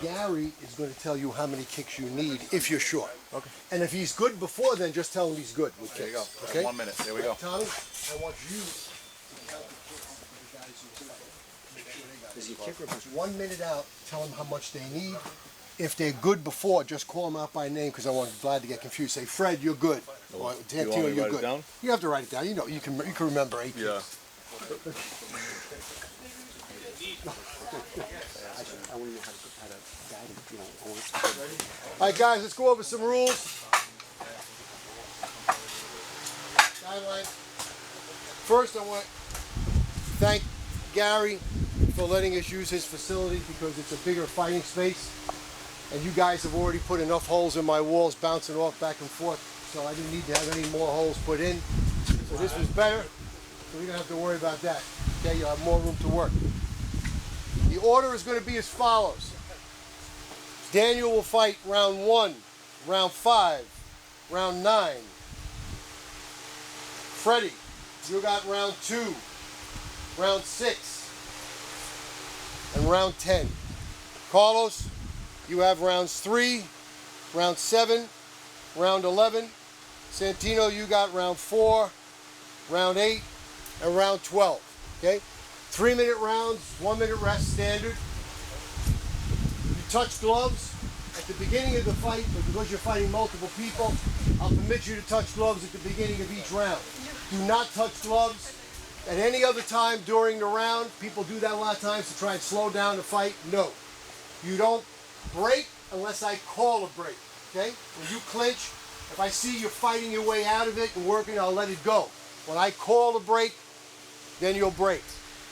Gary is going to tell you how many kicks you need if you're short. Okay. And if he's good before then, just tell him he's good with There you kicks. go. Okay? 1 minute. There we go. Tommy, I want you to count the kicks of the guys who are fighting. Make sure they got it. Kicker goes 1 minute out, tell them how much they need. If they're good before, just call them out by name because I want Vlad to get confused. Say, Fred, you're good. Or Tantino, you're good. Down? You have to write it down. You know, you can remember 8 Yeah. kicks. I want to know how to guide him. You know, All right, guys, let's go over some rules. Guidelines. First, I want to thank Gary for letting us use his facility because it's a bigger fighting space. And you guys have already put enough holes in my walls bouncing off back and forth, so I didn't need to have any more holes put in. So this was better, so we don't have to worry about that. Okay, you'll have more room to work. The order is going to be as follows. Daniel will fight round 1, round 5, round 9. Freddie, you got round 2, round 6, and round 10. Carlos, you have rounds 3, round 7, round 11. Santino, you got round 4, round 8, and round 12. Okay? 3-minute rounds, 1 minute rest standard. You touch gloves at the beginning of the fight, but because you're fighting multiple people, I'll permit you to touch gloves at the beginning of each round. Do not touch gloves at any other time during the round. People do that a lot of times to try and slow down the fight. No. You don't break unless I call a break. Okay? When you clinch, if I see you're fighting your way out of it and working, I'll let it go. When I call a break, then you'll break.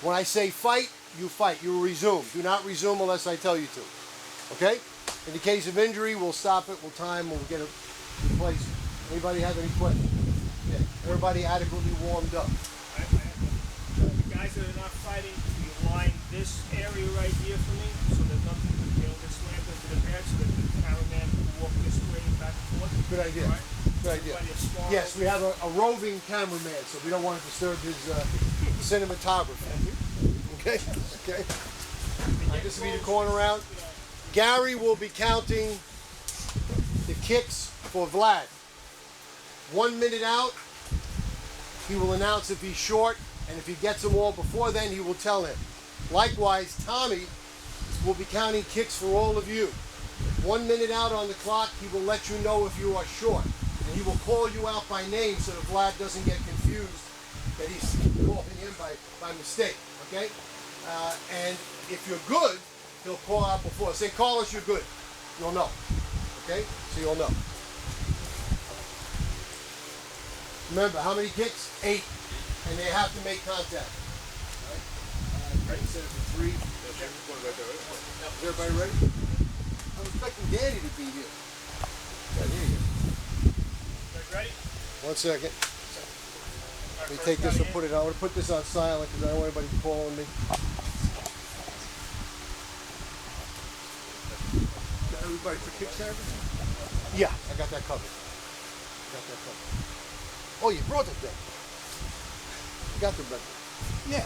When I say fight, you fight. You resume. Do not resume unless I tell you to. Okay? In the case of injury, we'll stop it, we'll time, we'll get it replaced. Anybody have any questions? Yeah. Everybody adequately warmed up. The guys that are not fighting, you line this area right here for me, so that nothing, they'll get slammed into the bed, so that the cameraman can walk this way back and forth. Good idea. Right? Good idea. Yes, we have a roving cameraman, so we don't want to disturb his cinematography. Okay? Okay. This will be the corner round. Gary will be counting the kicks for Vlad. 1 minute out, he will announce if he's short, and if he gets them all before then, he will tell him. Likewise, Tommy will be counting kicks for all of you. 1 minute out on the clock, he will let you know if you are short. And he will call you out by name so that Vlad doesn't get confused that he's calling him by mistake. Okay? And if you're good, he'll call out before. Say, Carlos, you're good. You'll know. Okay? So you'll know. Remember, how many kicks? 8. And they have to make contact. All right? Right, set it for 3. Is everybody ready? I'm expecting Danny to be here. Yeah, here you go. Ready? 1 second. Let me take this and put it on. I'm going to put this on silent because I don't want anybody calling me. Got everybody for kick service? Yeah, I got that covered. Oh, you brought the thing. You got the bread. Yeah.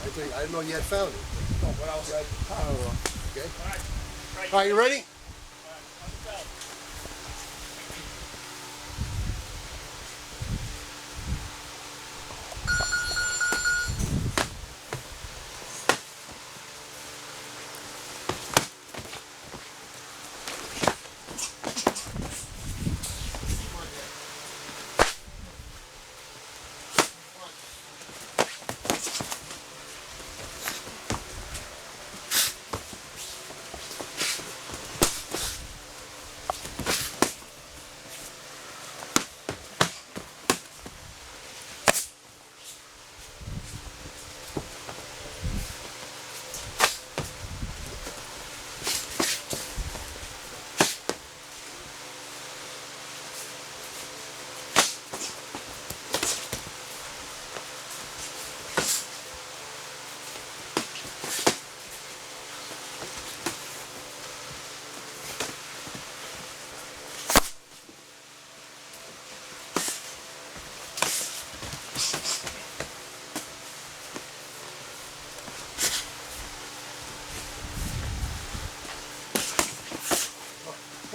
I didn't know you had found it. Oh, what else? Okay. All right. All right, you ready? On the belt.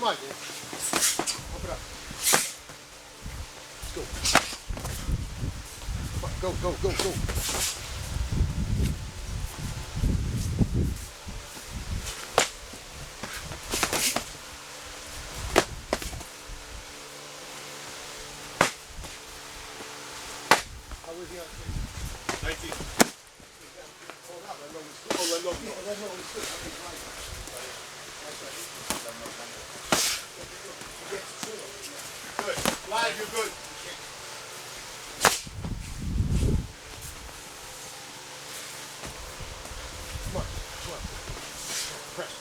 Come on, Dan. Open up. Let's go. Come on, go. How was he on? 19. Hold up, let know we stood. Let know we stood. Good. Vlad, you're good. Come on. Press.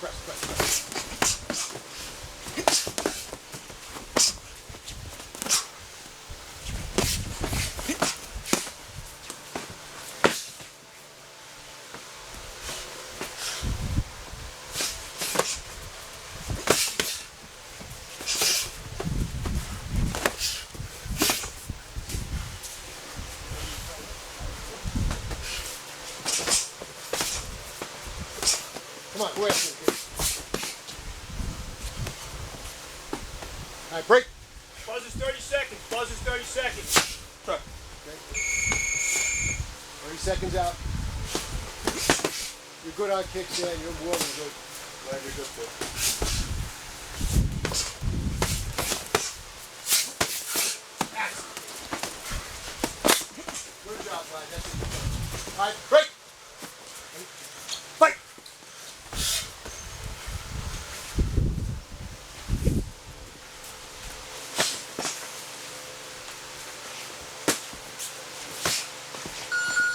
Come on, go ahead, kid. All right, break. Buzz is 30 seconds. Buzz is 30 seconds. Okay. 30 seconds out. You're good on kicks, Dan. You're more than good. Glad you're good too. Good job, Vlad. That's it. All right, break. Fight.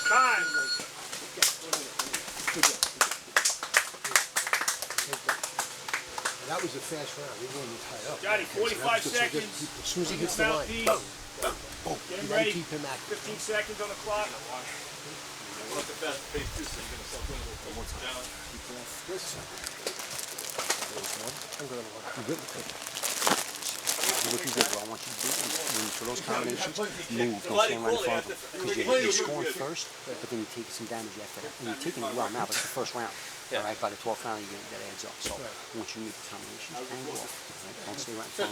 Time. That was a fast round. We weren't tied up. Johnny, 45 seconds. As soon as he hits the line, Mouthpiece. boom, boom. Get him You gotta ready. keep him active. 15 seconds on the clock. What's the fast pace too, so you're gonna start doing a little more down. Where's the second? There's one. I'm going to work. You're good. What you do, bro, I want you to do is for those combinations, move, don't stand right in front of them. Because you're scoring first, but then you take some damage after that. And you're taking it well now, but it's the first round. All right, by the 12th round, that adds up. So once you make the combinations, angle off. Right? Don't stay right in front.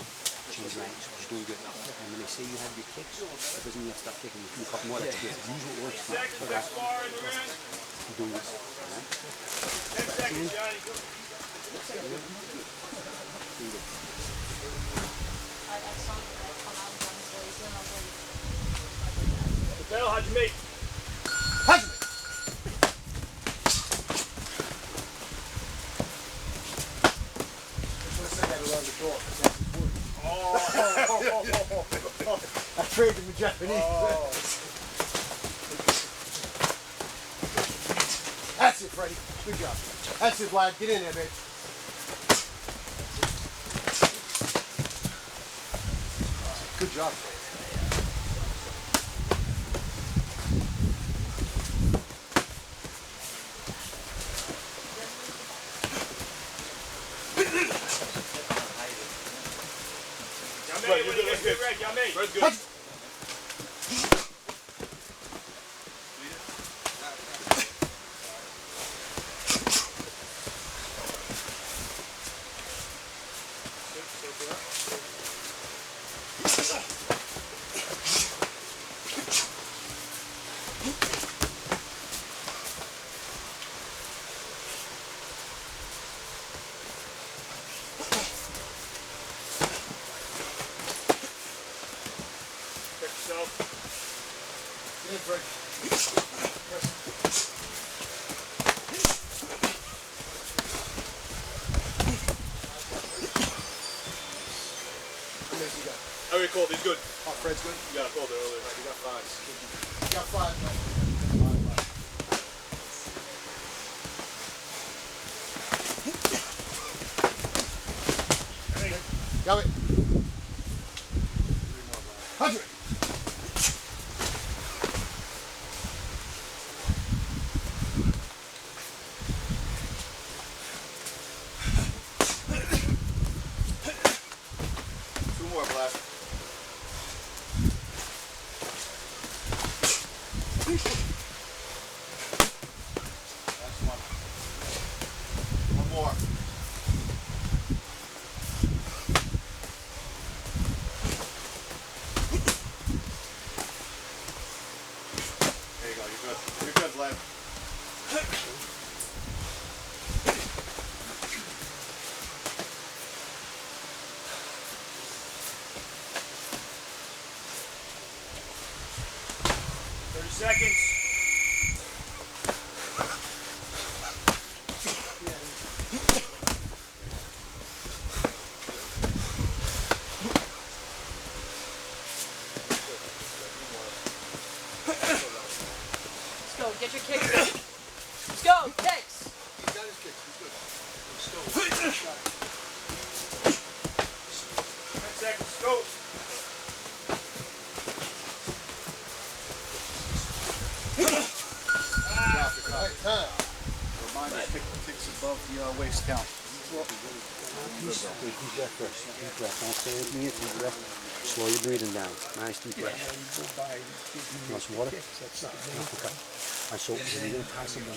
Change your angles. You're doing good. And when they say you have your kicks, that doesn't mean you have to stop kicking. You do a couple more, that's good. Use what works for you. Seconds, best bar in the round. You're doing good. All right? 10 seconds, Johnny. Doing good. The bell, how'd you make? Husband. Around the door. I traded him with Japanese. That's it, Freddie. Good job. That's it, Vlad. Get in there, bitch. Good job, Freddie. Y'all made it when you get ready. Y'all made it. Fred's good. Check yourself. Get in, Fred. How many you got? I already called, he's good. Oh, Fred's good? You got a call there earlier, right? You got 5. You got 5, man. Got it. 100. Two more, Vlad. That's one. One more. seconds. Let's go, get your kicks in. Let's go, kicks! He's got his kicks. He's good. 10 seconds, go. Right, time. Remind me to pick the kicks above the waist count. Deep breath first. Deep breath. Don't stay with me. Deep breath. Slow your breathing down. Nice deep breath. You want some water? No, okay. And so when you're going to tie someone,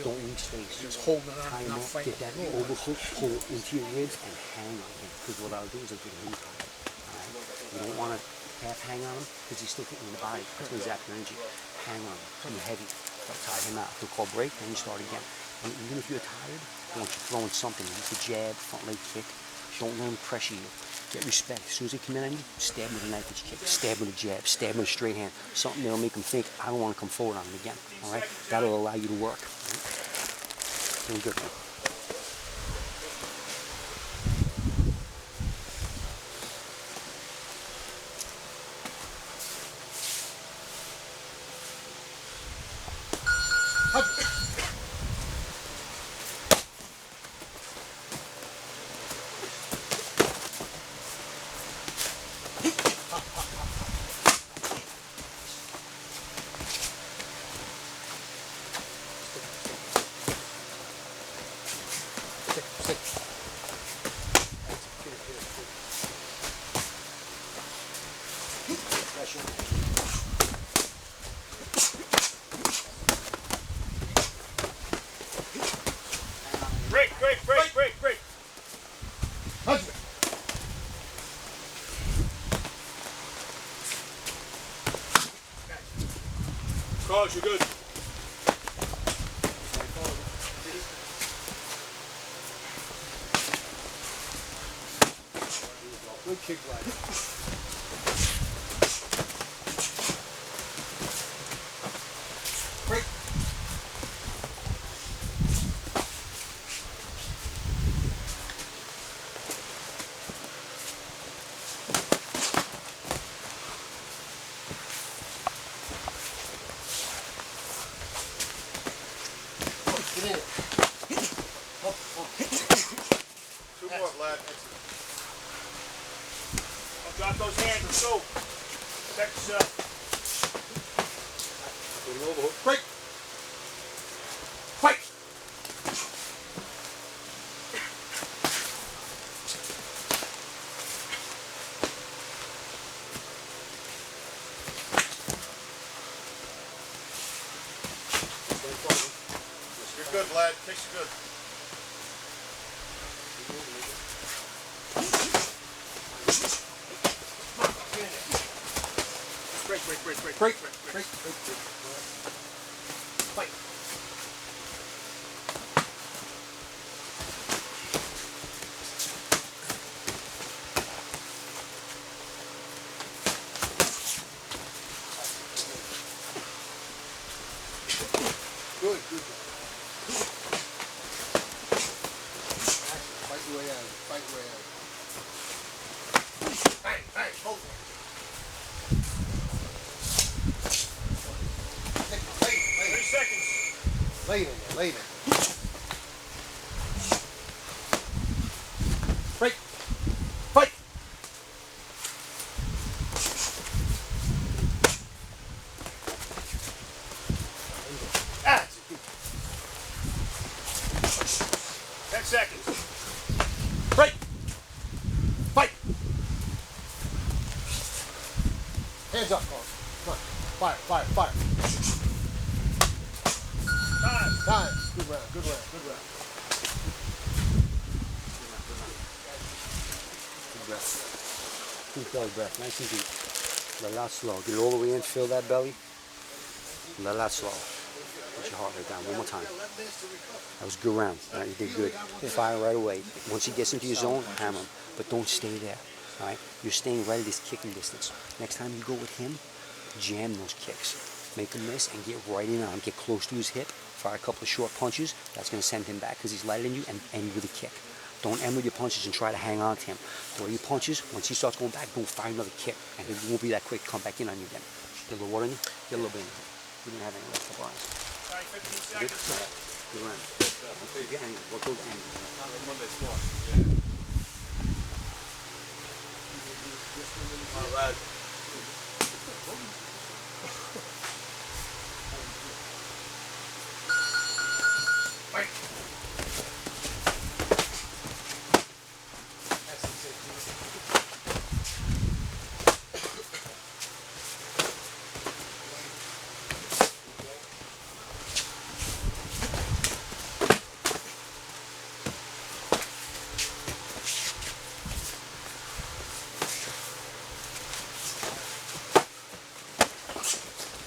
don't leave space. Just hold it on, Tie him not up, fighting. get that overhook, pull it into your ribs, and hang on him. Because what I'll do is I'll get him tied. Alright? You don't want to half hang on him because he's still hitting the body. That's going to zap your energy. Hang on him. Be heavy. But tie him out. He'll call break, then you start again. And even if you're tired, I want you throwing something. Use the jab, front leg kick. Don't let him pressure you. Get respect. As soon as they come in on you, stab him with a knife edge kick, stab him with a jab, stab him with a straight hand. Something that'll make him think, I don't want to come forward on him again. All right? That'll allow you to work. All right? Doing good, man. Break. Husband. Carlos, you're good. Good kick, Vlad. Break. Get in it. Up. Two more, Vlad. Don't drop those hands. Let's go. Protect yourself. Break. Fight. You're good, Vlad. Kicks are good. Break. Fight. Good. Fight your way out. Fight your way out. Bang. Hold it. Lay 30 seconds. it in there. Lay it in. Break. Fight. Ah. 10 seconds. Break. Fight. Hands up, Carl. Come on. Fire. Time. Good round. Deep breath. Deep belly breath. Nice and deep. Let it out slow. Get it all the way in. Fill that belly. Let it out slow. Put your heart rate down. One more time. That was a good round. All right, you did good. Fire right away. Once he gets into your zone, hammer him. But don't stay there. All right? You're staying right at his kicking distance. Next time you go with him, jam those kicks. make him miss, and get right in on him. Get close to his hip. Fire a couple of short punches. That's going to send him back because he's lighter than you, and end with a kick. Don't end with your punches and try to hang on to him. Throw your punches. Once he starts going back, boom, fire another kick. And it won't be that quick to come back in on you again. Get a little water in you. Get a little bit in you. We didn't have any left couple eyes. All right, 15 Good? seconds. You're in. Get angles. What goes angles? Monday's one. Yeah. All right.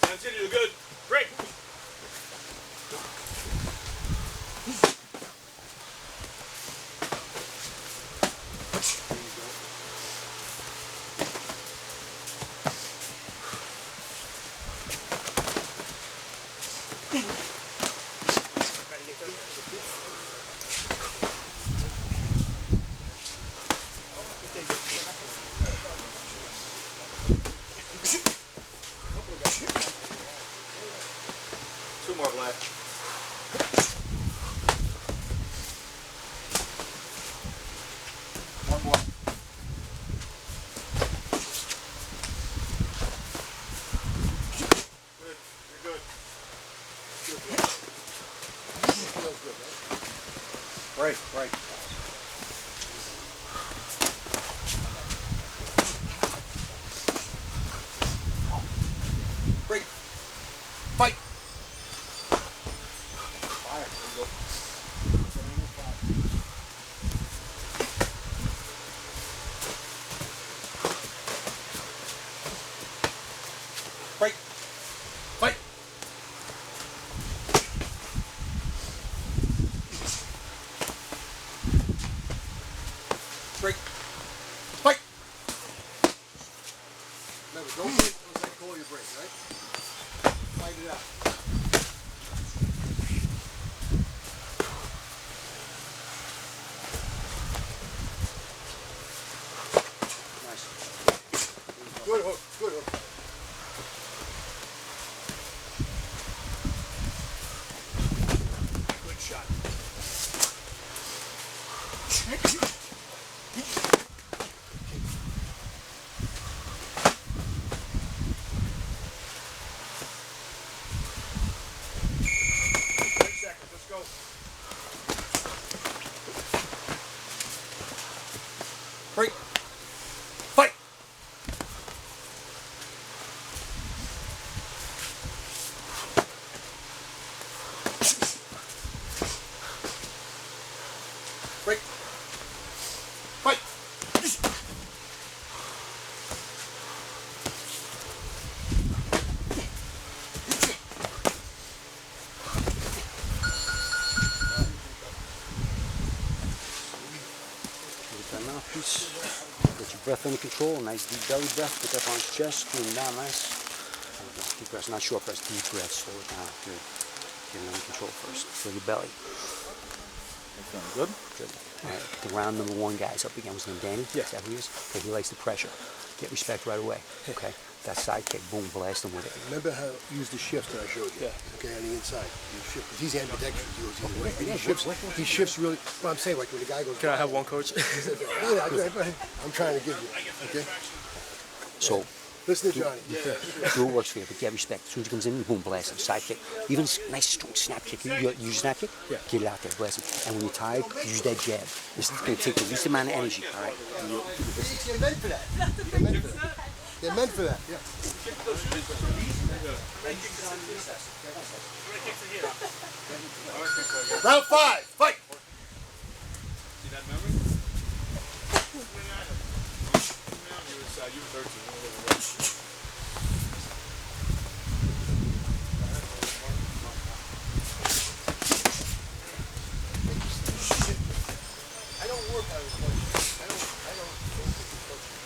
Continue, good. Break. Two more, Vlad. One more. Good. You're good. Feels good, right? Right, right. Break. Fight. Fire. There you go. Break. Fight. Break. Fight. Remember, don't break unless I call your break, right? Fight it out. Nice. Good hook. Good hook. Good shot. Seconds. Let's go. Break. Fight. Break. Fight. Get that mouthpiece. Get your breath under control. Nice deep belly breath. Put that on his chest. Cool him down nice. Deep breaths, not short breaths. Deep breaths. Slow it down. Good. Get it under control first. Feel your belly. Good. Good. All right. The round number one guy's up again. Was his name Danny? Yeah. Is that who he is? Okay, he likes the pressure. Get respect right away. Okay. That side kick, boom, blast him with it. Remember how you use the shift that I showed you? Yeah. Okay, on the inside. You shift. 'Cause he's ambidextrous. He goes either way. And Yeah, he shifts. He shifts really. Well, I'm saying like when the guy goes. Can I have one, coach? Yeah, go ahead. I'm trying to give you. Okay. So, Listen to Johnny. do what works for you, but get respect. As soon as he comes in, boom, blast him. Side kick. Even nice, strong snap kick. You use a snap kick? Yeah. Get it out there, blast him. And when you're tired, use that jab. This is going to take the least amount of energy, all right? They're meant for that. They're meant for that. They're meant for that. Yeah. Round 5. Fight. See that memory? You were 13. I don't work out of punches. I don't go for punches.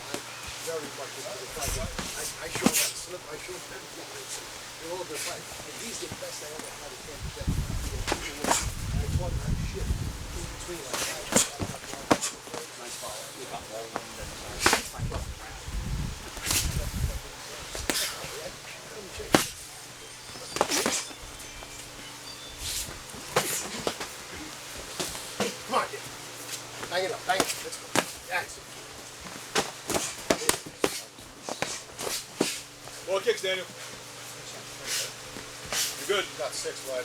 I'm very much into the fight. I They're all good fights. And he's the best I ever had in Tampa Bay. I fought him like shit. In between, Nice follow. We got all of them that fight off the ground. come on, kid. Bang it up, bang it up. Let's go. That's it. More kicks, Daniel. You're good. You got 6, Vlad.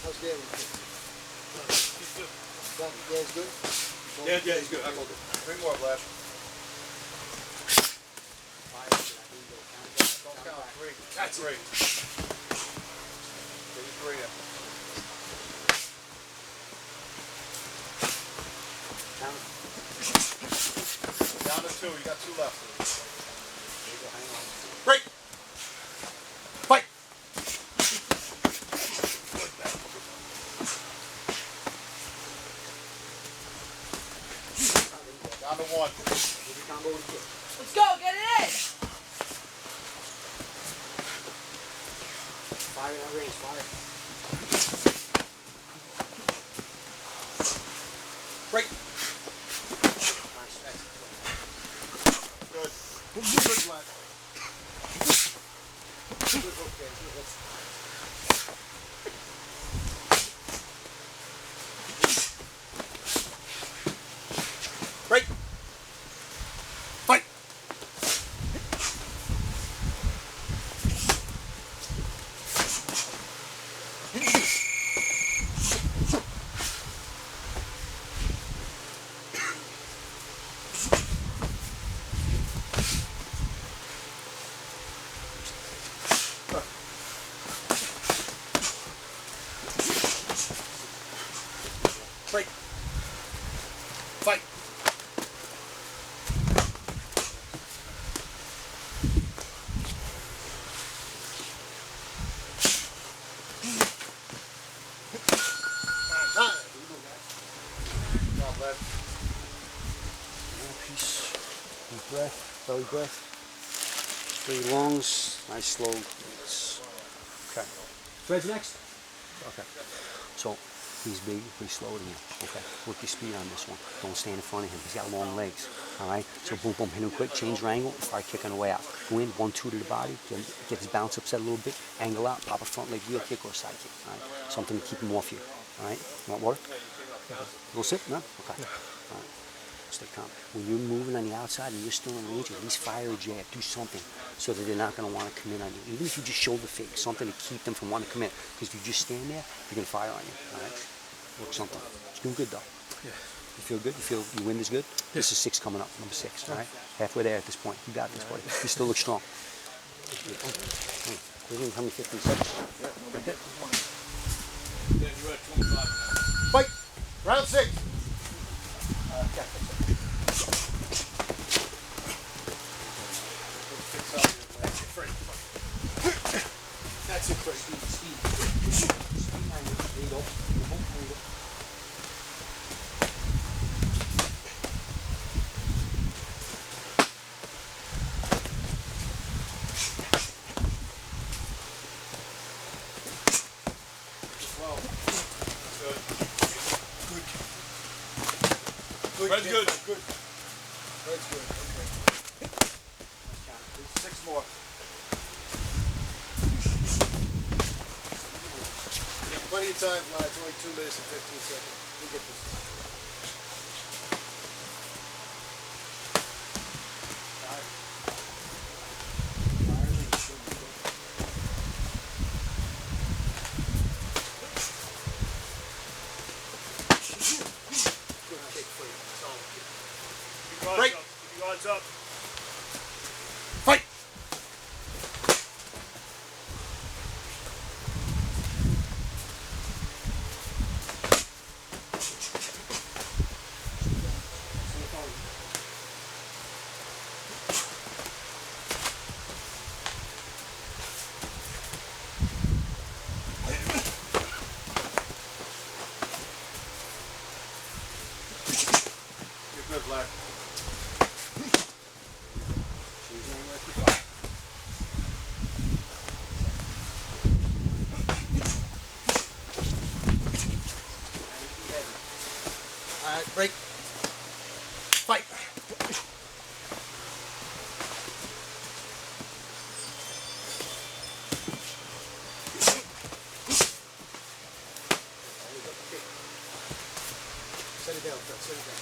How's Dan? Dan's good? Yeah, he's good. I'm all good. 3 more, Vlad. Don't Count 3. That's 3. Get your 3 up. Down to 2. You got 2 left. Break. Fight. Down to 1. Let's go. Get it in. Fire in that range, fire. Break. Nice. Good. Good, Vlad. Good hook, Dan. Good hook. Break. Fight. Break. Fight. Time. Good job, Vlad. Peace. Deep breath, belly breath. Straight lungs, nice slow breaths. Okay. Fred's next? Okay. So, he's big, he's slower than you. Okay. Work your speed on this one. Don't stand in front of him. He's got long legs. Alright? So boom, boom, hit him quick, change your angle, start kicking the way out. Go in, 1, 2 to the body, get his bounce upset a little bit, angle out, pop a front leg wheel kick or a side kick. Alright? Something to keep him off you. Alright? You want water? Little sip? No? Okay. Alright. Stay calm. When you're moving on the outside and you're still in range, at least fire a jab. Do something so that they're not going to want to come in on you. Even if you just shoulder fake, something to keep them from wanting to come in. Because if you just stand there, they're going to fire on you. All right? Work something. It's doing good, though. Yeah. You feel good? You feel your wind is good? Yeah. This is 6 coming up, number 6. All right? Halfway there at this point. You got this, buddy. You still look strong. We're going to come in 15 seconds. Dan, you're at 25 now. Fight. Round 6. That's it, Fred. Speed angle. There you go. Angle. Good. Fred's kid. good. Good. Fred's good. Okay. 6 more. Plenty of time, Vlad. It's only 2 minutes and 15 seconds. We'll get this. Break. Keep your guards up. Fight. You're good, Vlad. All right, break. Fight. Set it down, Fred. Set it down.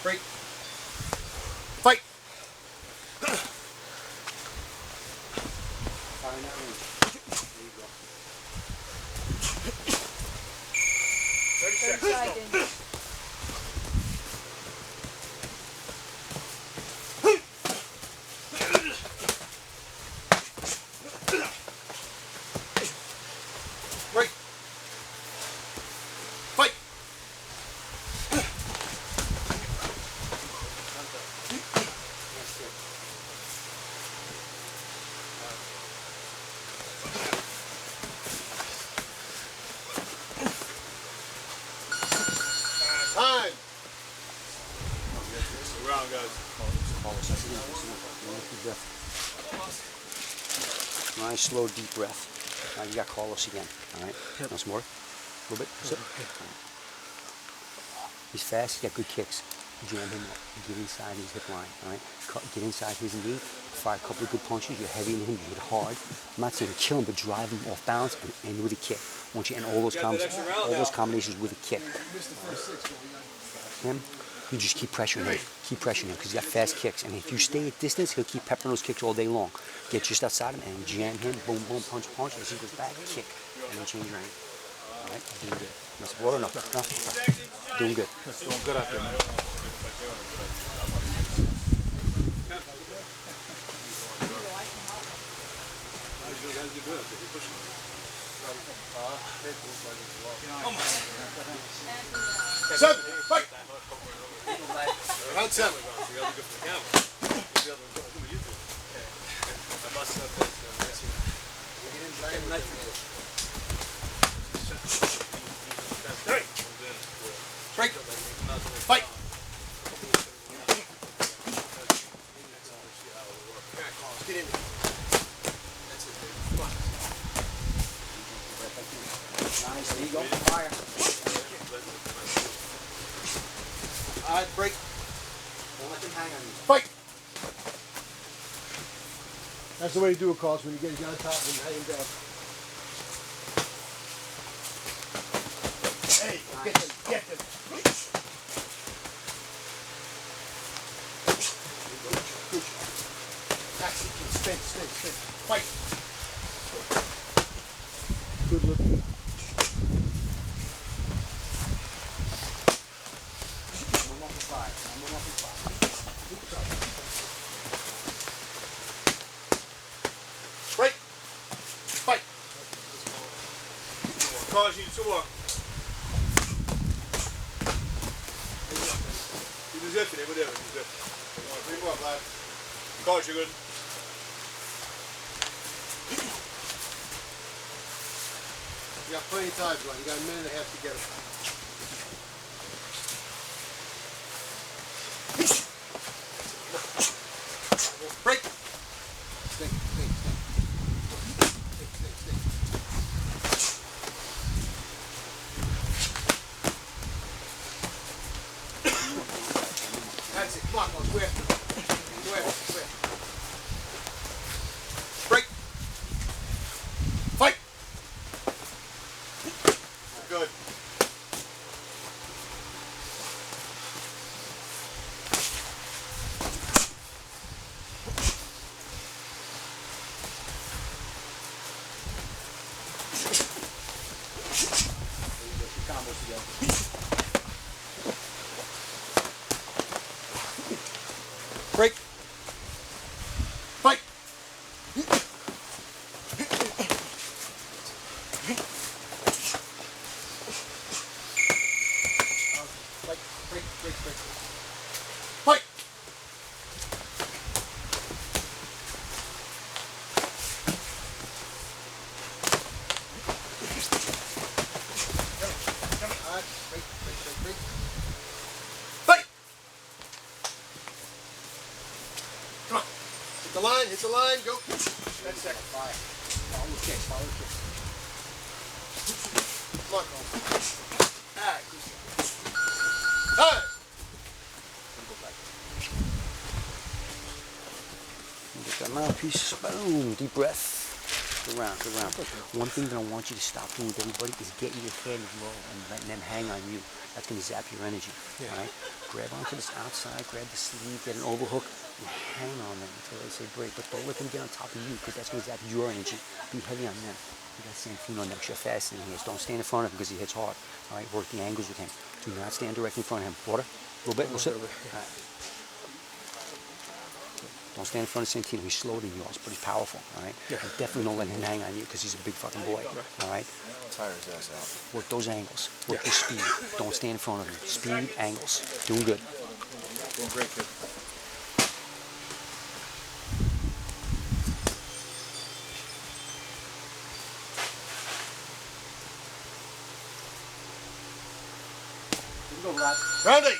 Break. Fight. Fire in that range. There you go. 30 30 seconds. seconds. Break. Fight. Time. Around, guys. Carlos, sit down. Deep breath. Nice, slow, deep breath. Now you got Carlos again. All right. Once more. A little bit. Sit. He's fast. He's got good kicks. Jam him up. Get inside his hip line. All right. Get inside his knee. Fire a couple of good punches. You're heavy in him. You hit hard. I'm not saying kill him, but drive him off balance and end with a kick. I want you to end all those combinations with a kick. Him. You just keep pressuring him. Keep pressuring him because he's got fast kicks. And if you stay at distance, he'll keep peppering those kicks all day long. Get just outside him and jam him. Boom, boom, punch, punch. As he goes back, kick. And then change your aim. All right? Doing good. That's water enough. Doing good. Doing good out there, man. Seven. Fight. Round 7. Break. Fight. Get in. Nice. There you go. Fire. All right, break. Don't let them hang on you. Fight. That's the way to do it, Carlos, when you get a guy on top and hang him down. Hey, get them, get them. That's it, spin. Fight. Good looking. Break. Fight. Cause you to work. You deserve it, whatever. You deserve it. 3 more, Vlad. Cause you're good. You got plenty of time, Vlad. You got a minute and a half to get him. Break. Stay. That's it. Come on, Carlos. Where? Break. Fight. Good. Combos together. Break. Fight. Break. the line, hit the line, go. 10 seconds. Fire. Follow the kicks, follow the kicks. Come on, Cole. Alright. Time. Get that mouthpiece. Boom. Deep breath. Good round, good round. One thing that I want you to stop doing with everybody is getting your head low and letting them hang on you. That's going to zap your energy. Yeah. All right? Grab onto this outside, grab the sleeve, get an overhook, and hang on them until they say break. But don't let them get on top of you because that's going to zap your energy. Be heavy on them. You got Santino next. You're faster than he is. Don't stand in front of him because he hits hard. All right? Work the angles with him. Do not stand directly in front of him. Water? A little bit? We'll sit. All right. Don't stand in front of Santino. He's slower than yours, but he's powerful, all right? Yeah. And definitely don't let him hang on you because he's a big fucking boy, all right? Tire his ass out. Work those angles. Work your speed. Don't stand in front of him. Speed, angles. Doing good. Doing great, kid. Here we go, Vlad. Round 8.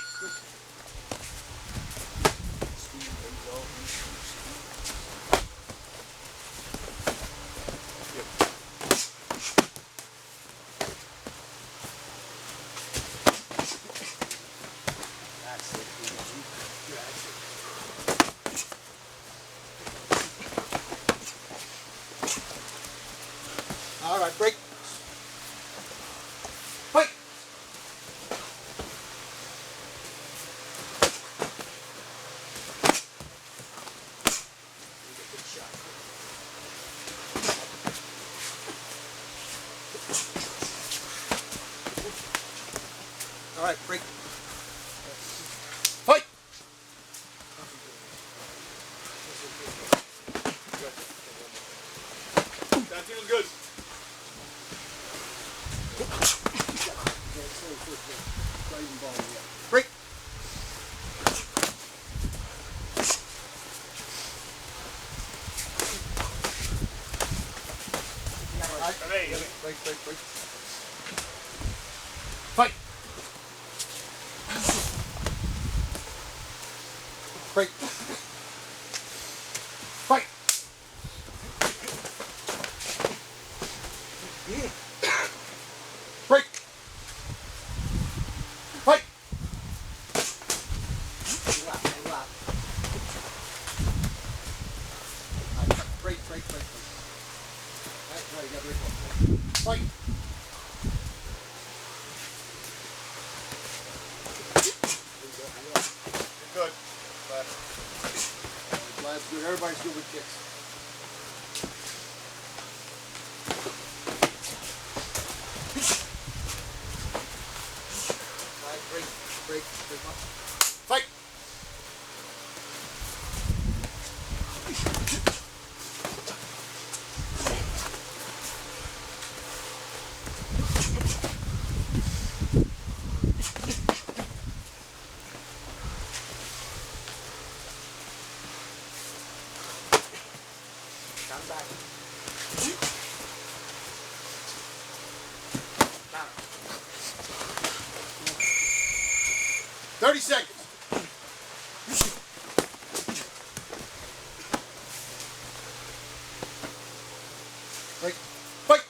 All right, break. Fight. All right, break. Fight. That feels good. Break. Break. Fight. Break. Fight. Break. Fight. Break. That's right, you got break. Fight. Good. Vlad's good. Everybody's good with kicks. All right, break. Fight. Down back. 30 seconds. Break. Fight.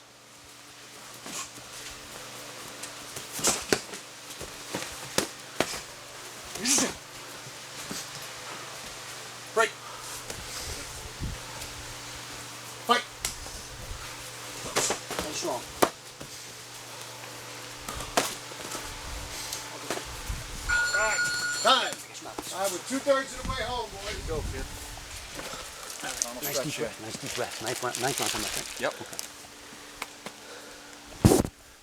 Break. Fight. Stay strong. Time. All right, we're 2/3 of the way home, boys. Go, kid. Nice deep breath. Nice deep breath. Ninth round coming up, right? Yep. Okay.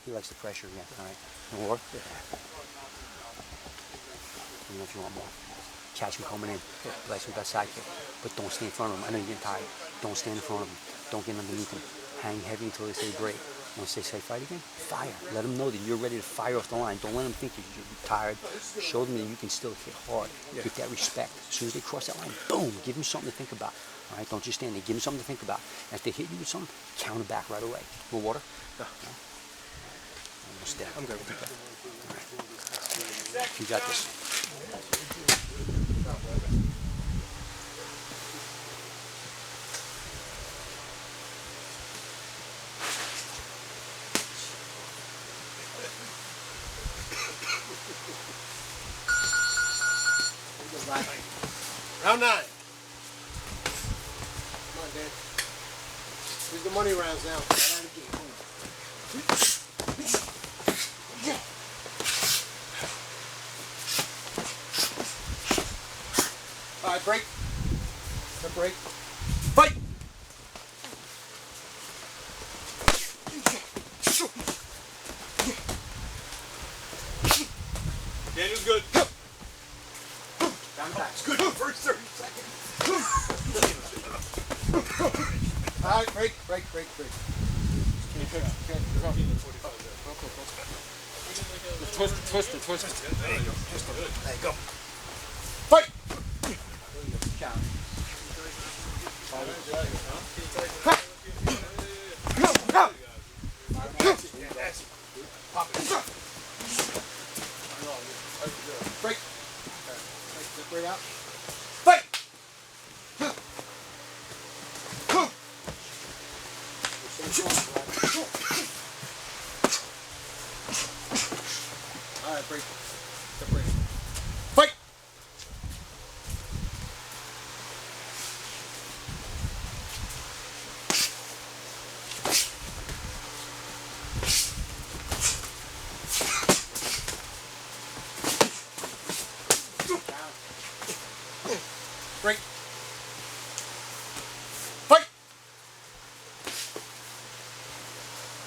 He likes the pressure again. All right. More. Yeah. You know if you want more. Catch him coming in. Like some that side kick. But don't stay in front of him. I know you're getting tired. Don't stand in front of him. Don't get underneath him. Hang heavy until they say break. Once they say fight again, fire. Let them know that you're ready to fire off the line. Don't let them think you're tired. Show them that you can still hit hard. Get that respect. As soon as they cross that line, boom, give them something to think about. All right, don't just stand there. Give them something to think about. And if they hit you with something, counter back right away. More water? Yeah. No? Almost there. I'm good. All right. You got this. Round 9. Come on, Dad. Here's the money rounds now. Right out of the gate. All right, break. Step break. Fight! Daniel's good. It's good for the first 30 seconds. All right, break. Twist it. There you go. Fight! Pop it. Break. Break out. Fight! All right, break. Break. Fight! Break. Fight!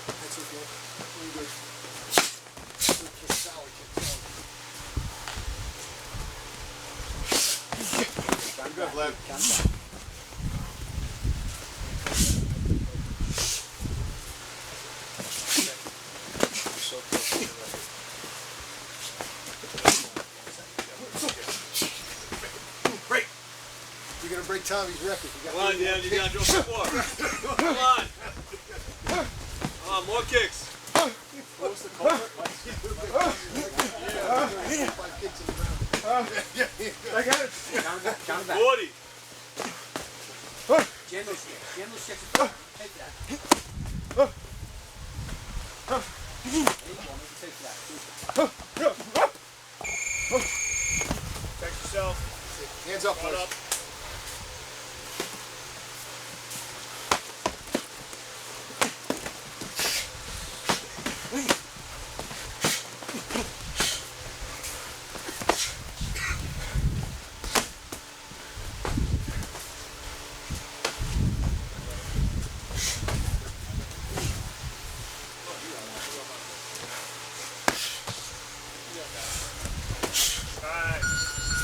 That's okay. Really good. Kick solid. Good, Vlad. Break. You're gonna break Tommy's record. You got Come on, 31 Dan, you kicks. gotta do some more. Come on. Come on, more kicks. What was the culprit? 5 kicks in the round. I got it. Count it back. 40. Jam those sticks. Take that. There you go, take that. Check yourself. Hands up, One boys. up.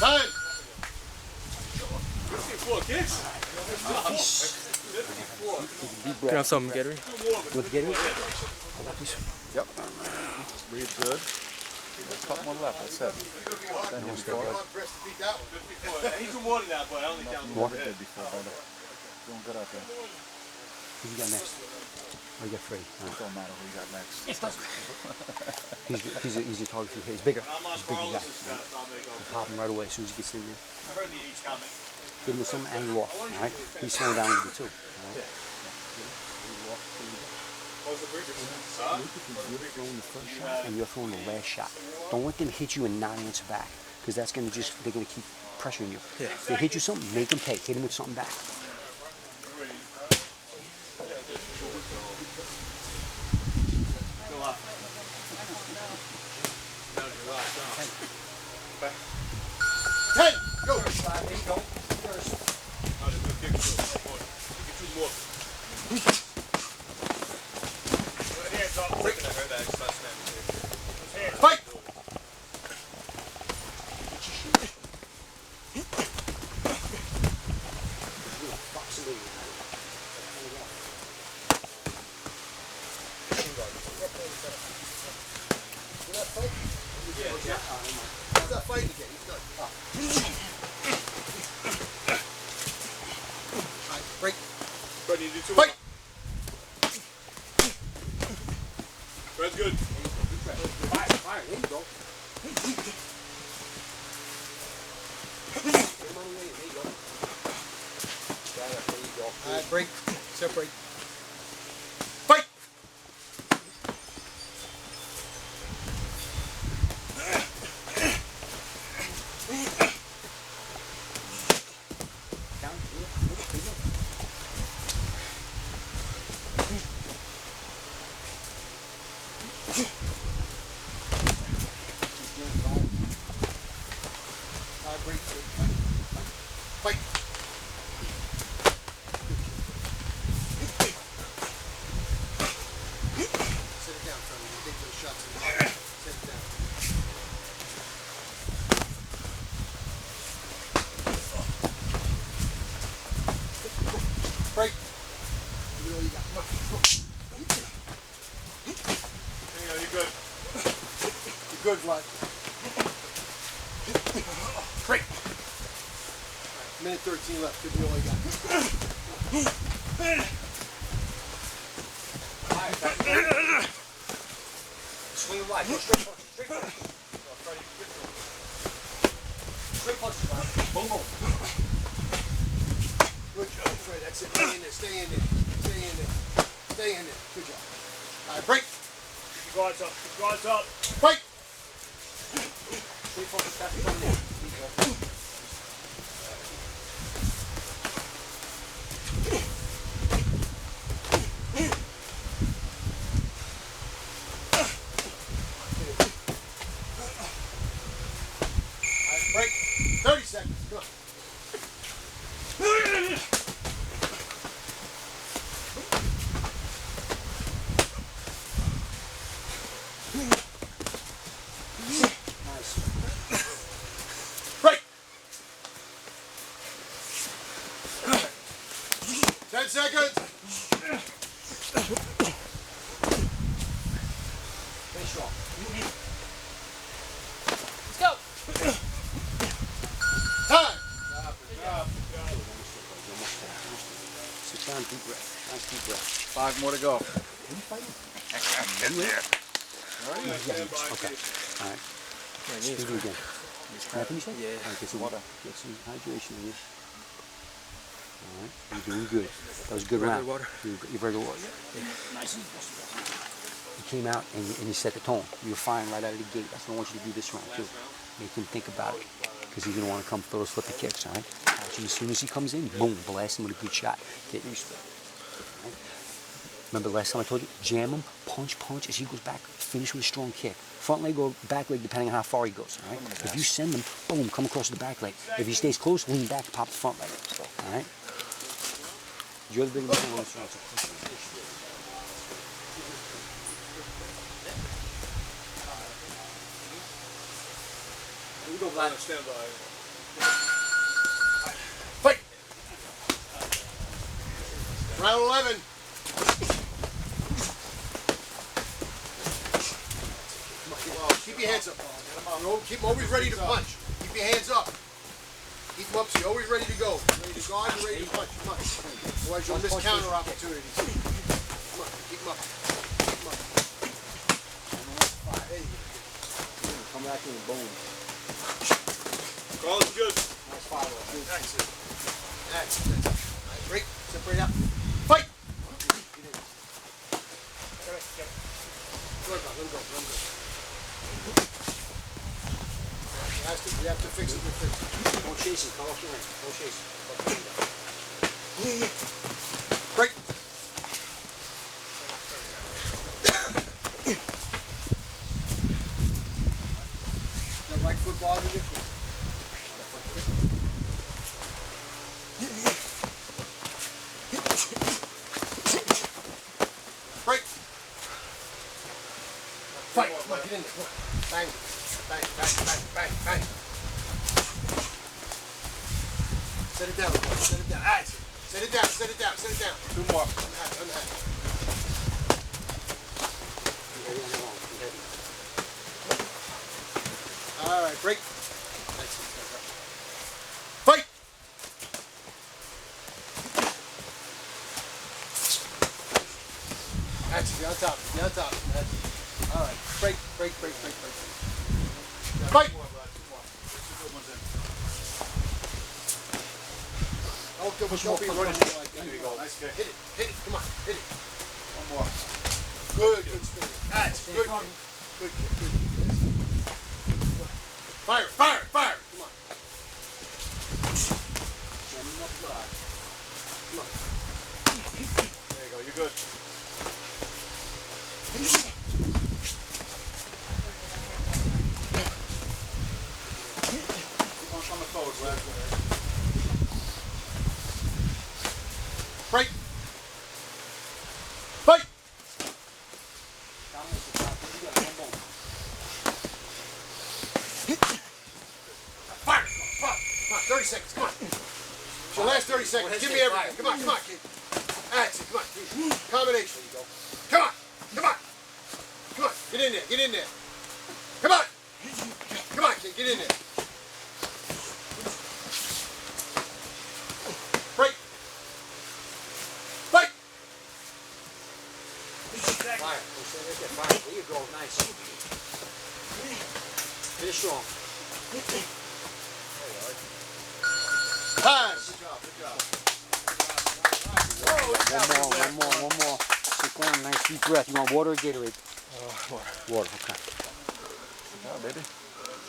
Time. 54 kicks? Can I have some Gatorade? With Gatorade? Yep. Breathe good. A couple more left, that's it. Then he's Come on, Chris, to beat that one. He's doing more than that, but I don't think that was More? Good before, brother. Doing good out there. Who you got next? Oh, you got 3. All right. Don't matter who you got next. He's a target for you. He's bigger. I'm on He's a bigger guy. Carlos' stop. Pop him right away as soon as he gets in there. I heard the age comment. Give him some angle off. All right? He's slowing down a little bit too. All right? What was the previous? You're throwing the first shot and you're throwing the last shot. Don't let them hit you and not answer back, because that's gonna they're gonna keep pressuring you. Yeah. If they hit you something, make them pay. Hit them with something back. Go up. 10. Go. Oh, there's good kicks. You can choose more. Hands up. I heard that. It's not standing. Fight. How's that fight again? He's done. All right, break. Fred, you do 2 Fight. Fred's good. Fire, there you go. All right, break. Separate. Fight. right, break. Fight. Sit it down, Tony. You take those shots in the heart. Sit it down. Break. Give me all you got. Come on. There you go, you're good. You're good, Vlad. Break. All right, minute 13 left. Give me all you got. Swing it wide. Go straight punch. Straight punch. Straight punch. Boom, boom. Good job. Right, that's it. Stay in there. Stay in there. Stay in there. Stay in there. Good job. All right, break. Keep your guards up. Keep your guards up. Fight. Straight punch. That's the there. Break. 30 seconds. Go. Break. 10 seconds. Finish off. Let's go. Time. Sit down, deep breath. Nice deep breath. 5 more to go. Okay. All right. Let's do it again. Happy, you said? Yeah. All right, get some water. Get some hydration in you. All right. You're doing good. That was a good round. Water. You regular water? Yeah. Nice. You came out and you set the tone. You were firing right out of the gate. That's what I want you to do this round, too. Make him think about it. Because he's going to want to come for those flippy kicks, all right? As soon as he comes in, boom, blast him with a good shot. Get used to it. All right? Remember last time I told you? Jam him, punch, punch. As he goes back, finish with a strong kick. Front leg or back leg, depending on how far he goes, all right? If you send him, boom, come across the back leg. If he stays close, lean back, pop the front leg. All right? You're the big man on this round. We go, Vlad. Stand by. Fight. Round 11. Keep your hands up. Keep them always ready to punch. Keep your hands up. Keep them up so you're always ready to go. Ready to guard and ready to punch. Come on. Otherwise you'll miss counter opportunities. Come on. Keep them up. Keep them up. There you go. Come back in, boom. Carl's good. Nice follow. That's it. That's it. All right, break. Separate out. Fight. Let him go. We have to fix it. Don't chase him. Come off your ring. Don't chase him. Break. That right foot bothering you? Break. Fight. Come on, get in there. Come on. Bang. Bang, bang, bang, bang, bang. Set it down. Set it down. All right. Set it down. Set it down. Set it down. 2 more. On the hat. All right, break. Fight. That's it. Be on top. Be on top. That's it. All right. Break. Fight. 2 more, Vlad. 2 more. There's 2 good ones in. Don't be running like that. There you go. Nice kick. Hit it. Come on. Hit it. 1 more. Good spirit. That's good. Good kick. Fire. Come on. Come on. There you go. You're good. Keep on coming Break. Fight. Fire. Come on, 30 seconds. Come on. It's your last 30 seconds. Give me everything. Come on, kid. That's it. Come on. Combination. Come on. Come on. Come on. Get in there. Get in there. Come on. Come on, kid. Get in there. Break. Fight. Fire. Fire. There you go. Nice. Finish strong. Time. One more. Sit down. Nice deep breath. You want water or Gatorade? Water. Okay. Yeah, baby.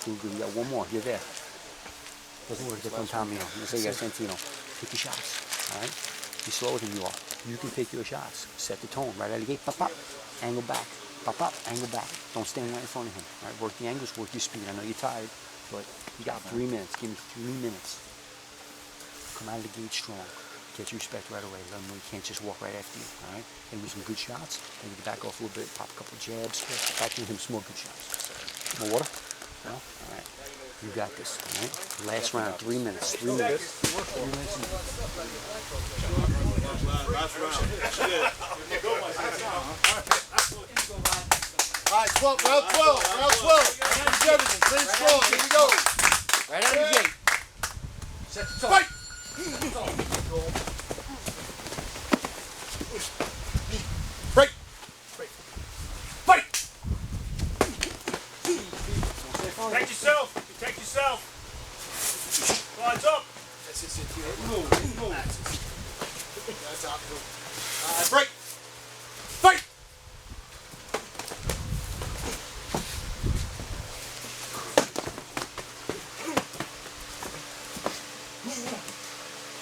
Good. You got one more. You're there. Doesn't work. Get on Tommy. You say you got Santino. Take your shots. All right. Be slower than you are. You can take your shots. Set the tone right out of the gate. Pop, pop. Angle back. Pop, pop. Angle back. Don't stand right in front of him. All right. Work the angles. Work your speed. I know you're tired, but you got 3 minutes. Give me 3 minutes. Come out of the gate strong. Get your respect right away. Let them know you can't just walk right after you. All right. And with some good shots. Then you can back off a little bit. Pop a couple jabs. Back to him. Some more good shots. More water. No? All right. You got this. All right. Last round. 3 minutes. 3 minutes. 3 minutes. Last round. All right, 12, round 12. Round 12. Jefferson, finish strong. Here we go. Right out of the gate. Set the tone. Fight. Break. Fight. Protect yourself. Protect yourself. Guards up. That's it. Move. That's out. Break. Fight.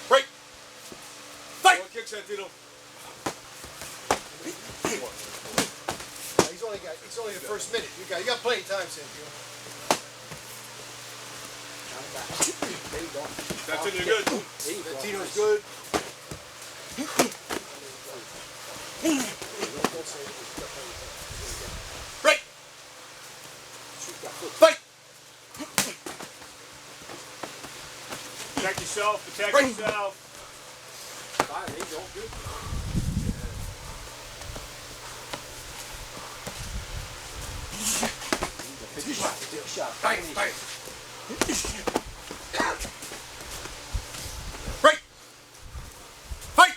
Break. Fight. One kick, Santino. It's only the first minute. You got plenty of time, Santino. There you go. Santino, you're good. There you go. Santino's good. Break. Fight. Protect yourself. Protect Break. yourself. Fire. There you go. Good. Shot. Bang. Break. Fight.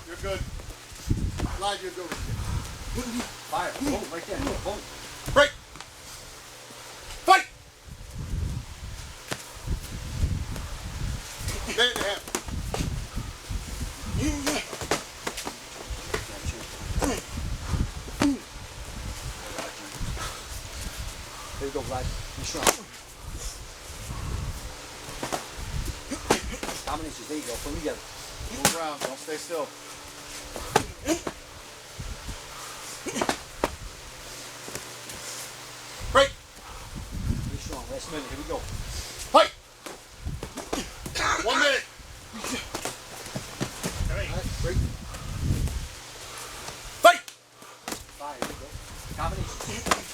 You're good. Vlad, you're good. Fire. Boom. Right there. Boom. Break. Fight. Minute and a half. There you go, Vlad. Be strong. Combinations. There you go. Put them together. Move around. Don't stay still. Break. Be strong. Last minute. Here we go. Fight. 1 minute. Hey. Break. Fight. Fire. There you go. Combinations.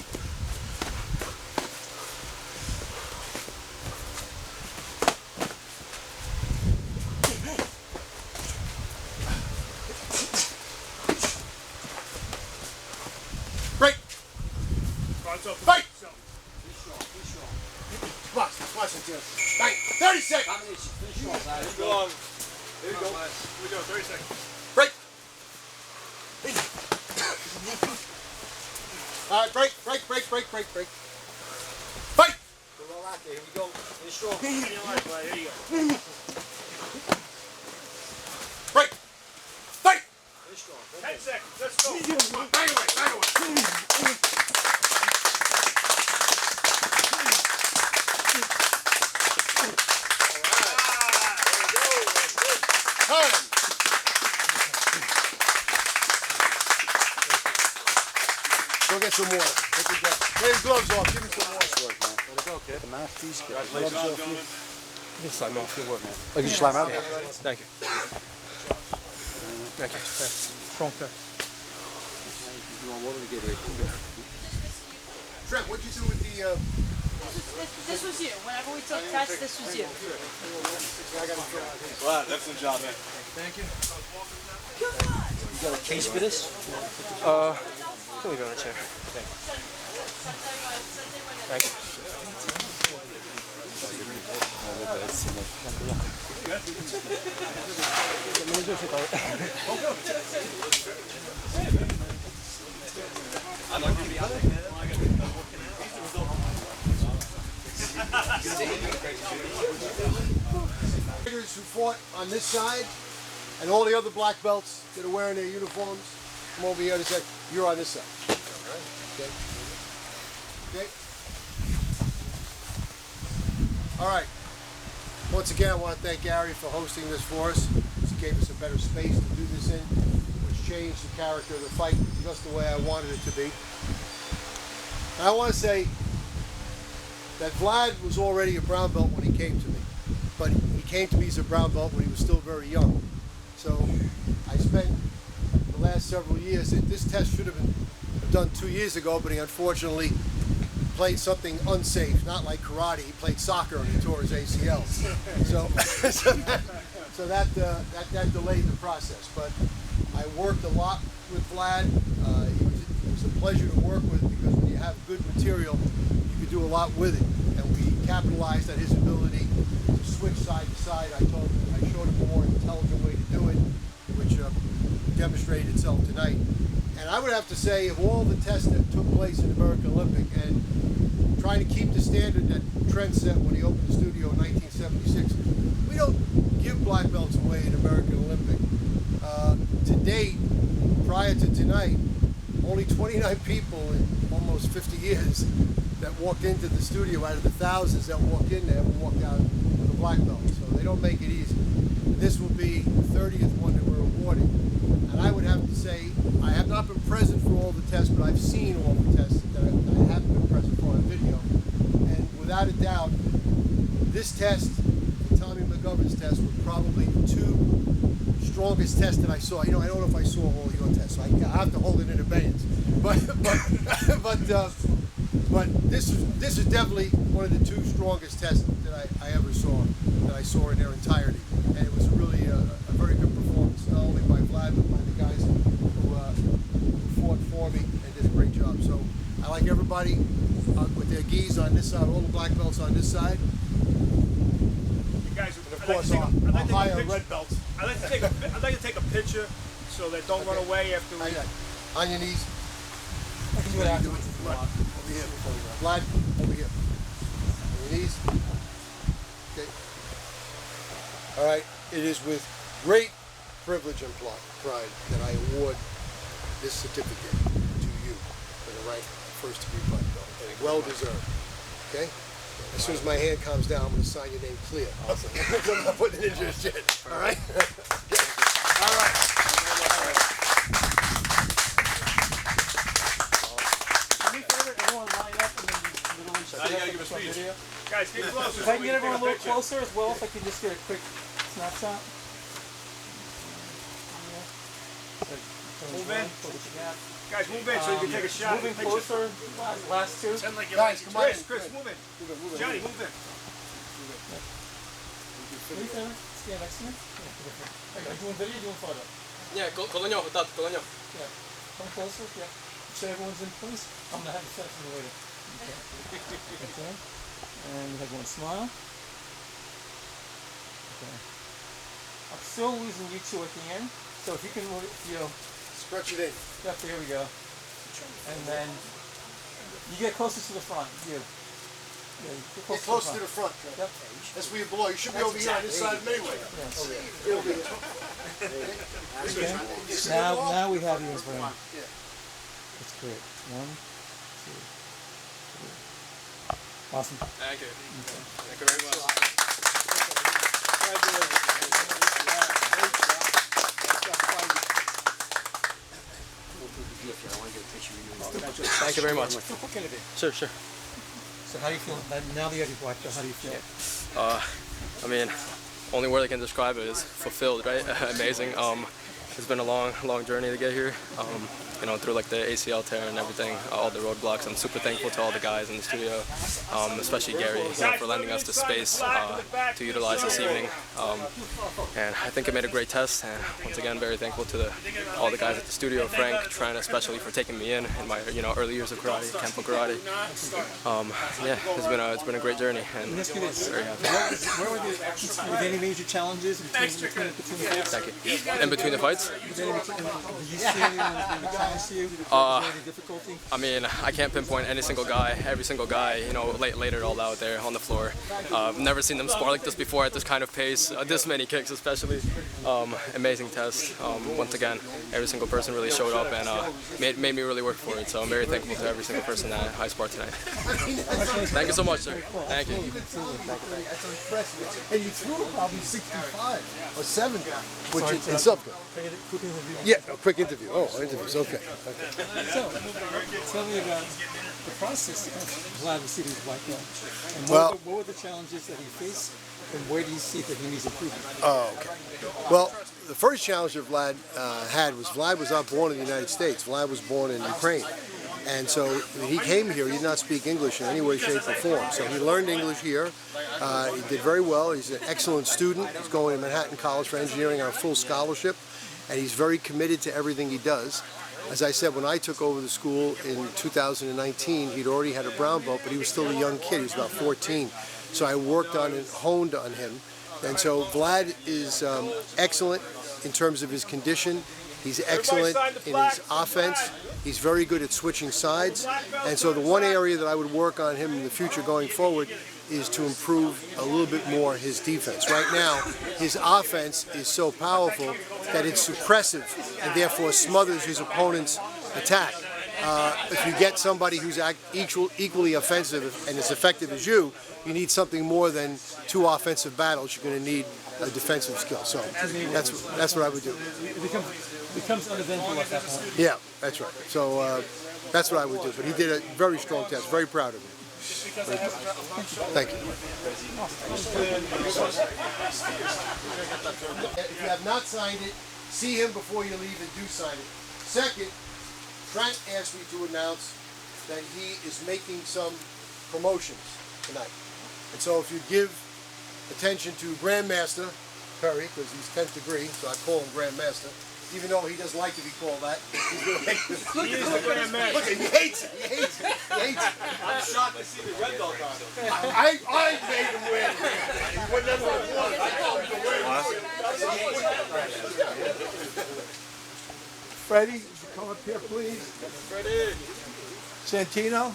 Break. Guards up. Fight. Yourself. Be strong. Be strong. Watch Santino. Bang. 30 seconds. Combinations. Finish strong, Vlad. Go on. There you go. Here we go, 30 seconds. Break. All right, break. Fight. Put it all out there. Here we go. Finish strong. Give me your life, Vlad. Here you go. Break. Fight. Finish strong. 10 seconds. Let's go. Come on, bang away. Time. Go get some more. Take his gloves off. Give me some more. Let it go. Okay. The mouthpiece. Congratulations, gentlemen. You can slide me off your work, man. Oh, you just slime out? Thank you. Thank you. Strong pass. You want water to get it? Trent, what'd you do with the? This was you. Whenever we took tests, this was you. Vlad, excellent job, man. You got a case for this? Can leave it on a chair. Thank you. Fighters who fought on this side, and all the other black belts that are wearing their uniforms, come over here to say, you're on this side. Okay? Okay? All right. Once again, I want to thank Gary for hosting this for us. He gave us a better space to do this in, which changed the character of the fight just the way I wanted it to be. And I want to say that Vlad was already a brown belt when he came to me, but he came to me as a brown belt when he was still very young. So I spent the last several years, this test should have been done 2 years ago, but he unfortunately played something unsafe, not like karate. He played soccer and he tore his ACL. So that delayed the process. But I worked a lot with Vlad. It was a pleasure to work with because when you have good material, you can do a lot with it. And we capitalized on his ability to switch side to side. I showed him a more intelligent way to do it, which demonstrated itself tonight. And I would have to say, of all the tests that took place in the American Olympic, and trying to keep the standard that Trent set when he opened the studio in 1976, we don't give black belts away in American Olympic. To date, prior to tonight, only 29 people in almost 50 years that walked into the studio out of the thousands that walk in there will walk out with a black belt. So they don't make it easy. This will be the 30th one that we're awarding. And I would have to say, I have not been present for all the tests, but I've seen all the tests that I haven't been present for on video. And without a doubt, this test and Tommy McGovern's test were probably the two strongest tests that I saw. You know, I don't know if I saw all your tests, so I have to hold it in abeyance. But this is definitely one of the two strongest tests that I ever saw, that I saw in their entirety. And it was really a very good performance, not only by Vlad, but by the guys who fought for me and did a great job. So I like everybody with their gis on this side, all the black belts on this side. You guys, And of course, I'll hire red belts. I'd like to take a picture so that don't run away after we. On your knees. I can do it afterwards. Over here. Vlad, over here. On your knees. Okay. All right. It is with great privilege and pride that I award this certificate to you for the rank first degree black belt. Well deserved. Okay. As soon as my hand calms down, I'm going to sign your name clear. Awesome. I'm not putting it in just yet. All right. All right. Now you gotta give a speech. Guys, get closer. If I can get everyone a little closer as well, if I can just get a quick snapshot. Move in. Guys, move in so you can take a shot. Moving closer, last two. Guys, come on. Chris, move in. Johnny, move in. Stand next to me. Are you doing video or doing photo? Yeah, коло нього, тато, коло нього. Yeah. Come closer, yeah. So everyone's in place. I'm gonna have the set for later. Okay. And everyone smile. Okay. I'm still losing you two at the end. So if you can, Stretch it in. yep, here we go. And then you get closer to the front. You. Yeah, Get close to the front. Yep. That's where you belong. You should be over here on this side anyway. Get over here. Okay. Now we have you in front. Yeah. That's great. 1, 2, 3. Awesome. Thank you. Thank you very much. I want to get a picture of you. Thank you very much. Sure, sure. So how do you feel now that you have your black belt? How do you feel? I mean, only word I can describe it is fulfilled, right? Amazing. It's been a long journey to get here. You know, through like the ACL tear and everything, all the roadblocks. I'm super thankful to all the guys in the studio, especially Gary, you know, for lending us the space to utilize this evening. And I think it made a great test. And once again, very thankful to all the guys at the studio, Frank, Trent, especially for taking me in my early years of karate, Kempo karate. Yeah, it's been a great journey, and very happy. Where were there any major challenges between the fights? Thank you. In between the fights? Was there any challenge to you? Was there any difficulty? I mean, I can't pinpoint every single guy, you know, laid it all out there on the floor. I've never seen them spar like this before at this kind of pace, this many kicks especially. Amazing test. Once again, every single person really showed up and made me really work for it. So I'm very thankful to every single person that I sparred tonight. Thank you so much, sir. Thank you. That's impressive. And you threw probably 65 or 70, which is something. Yeah, a quick interview. Oh, interviews. Okay. So, tell me about the process of Vlad receiving his black belt. And Well, what were the challenges that he faced, and where do you see that he needs improvement? Oh, okay. Well, the first challenge that Vlad had was Vlad was not born in the United States. Vlad was born in Ukraine. And so when he came here, he did not speak English in any way, shape, or form. So he learned English here. He did very well. He's an excellent student. He's going to Manhattan College for Engineering on a full scholarship. And he's very committed to everything he does. As I said, when I took over the school in 2019, he'd already had a brown belt, but he was still a young kid. He was about 14. So I worked on and honed on him. And so Vlad is excellent in terms of his condition. He's excellent in his offense. He's very good at switching sides. And so the one area that I would work on him in the future going forward is to improve a little bit more his defense. Right now, his offense is so powerful that it's suppressive and therefore smothers his opponent's attack. If you get somebody who's equally offensive and as effective as you need something more than two offensive battles. You're going to need a defensive skill. So that's what I would do. It becomes uneventful at that point. Yeah, that's right. So that's what I would do. But he did a very strong test. Very proud of him. Thank you. If you have not signed it, see him before you leave and do sign it. Second, Trent asked me to announce that he is making some promotions tonight. And so if you give attention to Grandmaster Perry, because he's 10th degree, so I call him Grandmaster, even though he doesn't like to be called that. He's going to make this. He is the Grandmaster. Look, he hates it. He hates it. He hates it. I'm shocked to see the red belt on him. I made him win. He would never have won. I told him to win. Freddie, would you come up here, please? Freddie. Santino.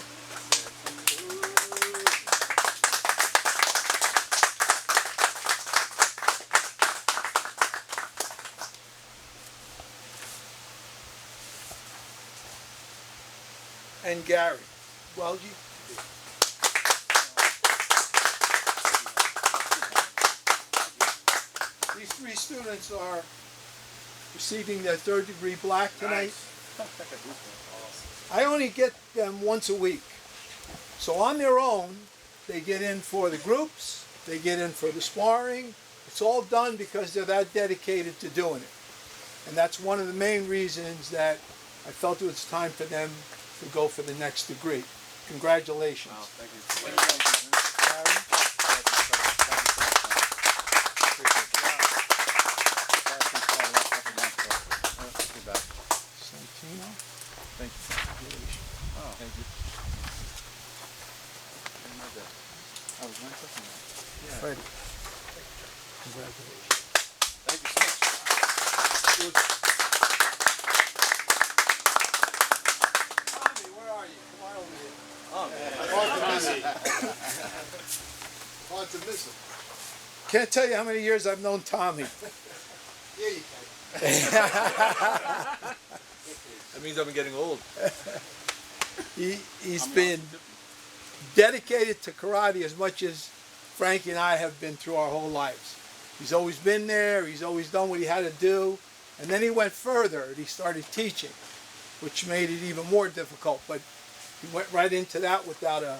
And Gary. Well, these three students are receiving their third-degree black tonight. I only get them once a week. So on their own, they get in for the groups, they get in for the sparring. It's all done because they're that dedicated to doing it. And that's one of the main reasons that I felt it was time for them to go for the next degree. Congratulations. Wow, thank you. Santino. Thank you. Oh, thank you. I was not touching that. Yeah. Freddie. Congratulations. Thank you so much. Tommy, where are you? Come on over here. Hard to miss him. Can't tell you how many years I've known Tommy. Yeah, you can. That means I'm getting old. He's been dedicated to karate as much as Frankie and I have been through our whole lives. He's always been there, he's always done what he had to do, and then he went further and he started teaching, which made it even more difficult, but he went right into that without a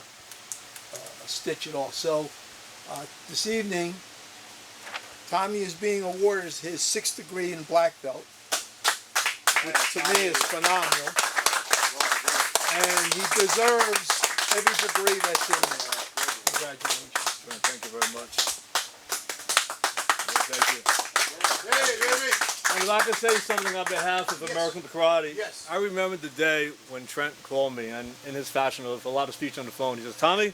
stitch it all. So this evening, Tommy is being awarded his 6th degree in black belt, which to me is phenomenal. And he deserves every degree that's in there. Congratulations. Thank you very much. Thank you. Hey, baby. I'd like to say something on behalf of American Karate. Yes. I remember the day when Trent called me, and in his fashion of a lot of speech on the phone, he says, "Tommy,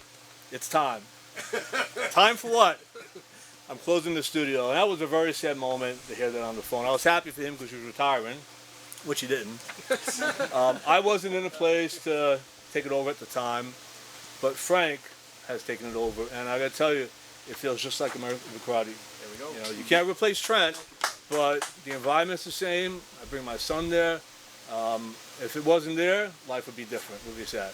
it's time." Time for what? I'm closing the studio. And that was a very sad moment to hear that on the phone. I was happy for him because he was retiring, which he didn't. I wasn't in a place to take it over at the time, but Frank has taken it over, and I got to tell you, it feels just like American Karate. There we go. You know, you can't replace Trent, but the environment's the same. I bring my son there. If it wasn't there, life would be different. It would be sad.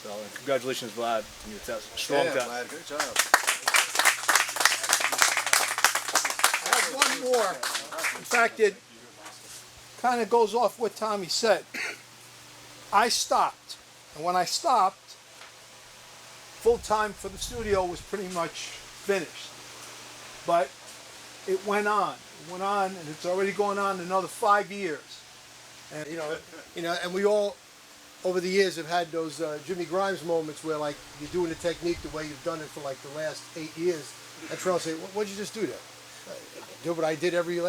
So, and congratulations, Vlad, on your test. Strong test. Vlad, good job. I have one more. In fact, it kind of goes off what Tommy said. I stopped, and when I stopped, full time for the studio was pretty much finished. But it went on. It went on, and it's already going on another 5 years. And And we all, over the years, have had those Jimmy Grimes moments where, like, you're doing the technique the way you've done it for like the last 8 years, and Trent will say, "What'd you just do there?" Do what I did every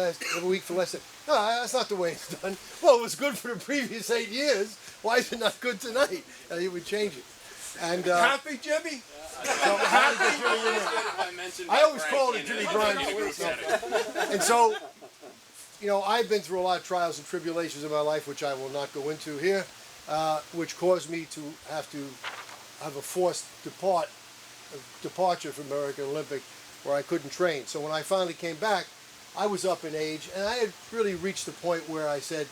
week for the last. No, that's not the way it's done. Well, it was good for the previous 8 years. Why is it not good tonight? And he would change it. And happy, Jimmy? so happy Jimmy. I always call it Jimmy Grimes. And so, I've been through a lot of trials and tribulations in my life, which I will not go into here, which caused me to have a forced departure from American Olympic, where I couldn't train. So when I finally came back, I was up in age, and I had really reached the point where I said,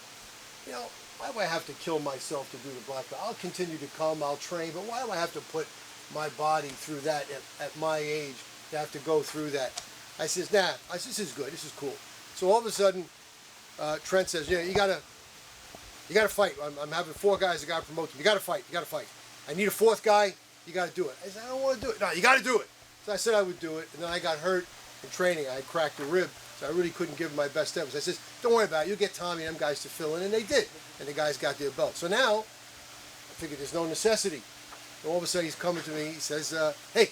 why do I have to kill myself to do the black belt? I'll continue to come, I'll train, but why do I have to put my body through that at my age, to have to go through that? I says, nah. I says, this is good, this is cool. So all of a sudden, Trent says, you gotta fight. I'm having 4 guys that got promoted. You gotta fight. I need a 4th guy. You gotta do it. I said, I don't want to do it. No, you gotta do it. So I said I would do it, and then I got hurt in training. I had cracked a rib, so I really couldn't give my best efforts. I said, don't worry about it. You'll get Tommy and them guys to fill in, and they did. And the guys got their belt. So now, I figured there's no necessity. And all of a sudden, he's coming to me. He says, hey,